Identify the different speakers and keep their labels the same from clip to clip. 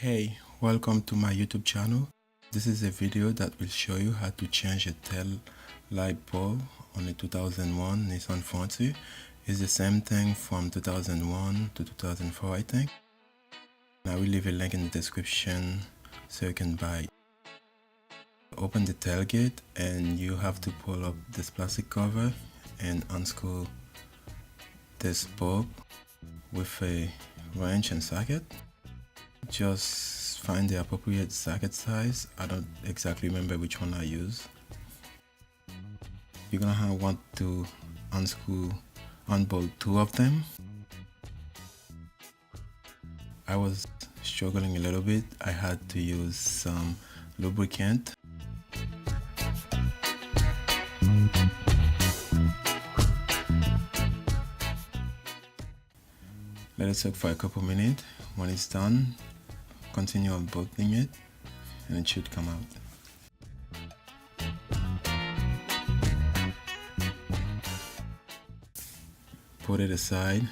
Speaker 1: Hey, welcome to my YouTube channel. This is a video that will show you how to change a tail light bulb on a 2001 Nissan Frontier. It's the same thing from 2001 to 2004, I think. I will leave a link in the description so you can buy it. Open the tailgate and you have to pull up this plastic cover and unscrew this bulb with a wrench and socket. Just find the appropriate socket size. I don't exactly remember which one I use. You're gonna want to unbolt two of them. I was struggling a little bit. I had to use some lubricant. Let it soak for a couple minutes. When it's done, continue unbolting it and it should come out. Put it aside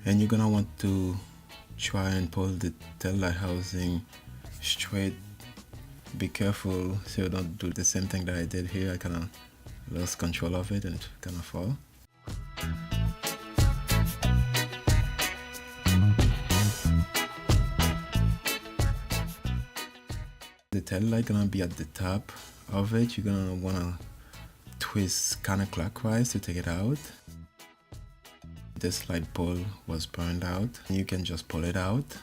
Speaker 1: and you're gonna want to try and pull the tail light housing straight. Be careful so you don't do the same thing that I did here. I kinda lost control of it and it kinda fall. The tail light gonna be at the top of it. You're gonna wanna twist counterclockwise to take it out. This light bulb was burned out. You can just pull it out.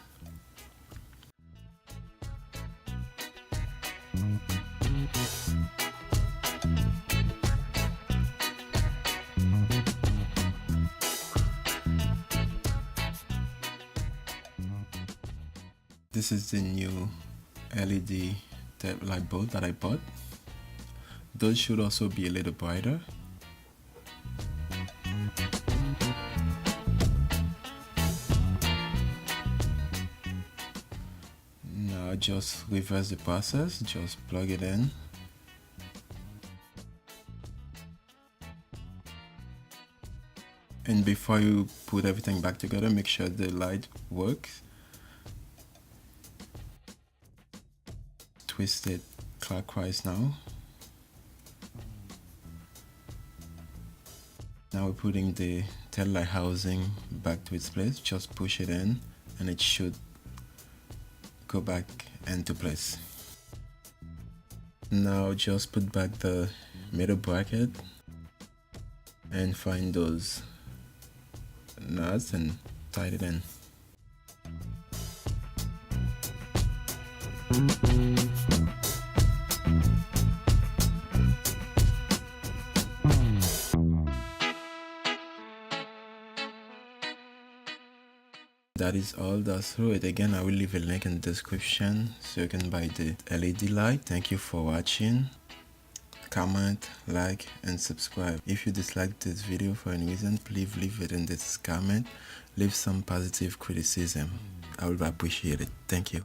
Speaker 1: This is the new LED light bulb that I bought. Those should also be a little brighter. Now just reverse the process, just plug it in. And before you put everything back together, make sure the light works. Twist it clockwise now. Now we're putting the tail light housing back to its place. Just push it in and it should go back into place. Now just put back the middle bracket and find those nuts and tighten it in. That is all. That's through it. Again, I will leave a link in the description so you can buy the LED light. Thank you for watching. Comment, like, and subscribe. If you disliked this video for any reason, please leave it in this comment. Leave some positive criticism. I would appreciate it. Thank you.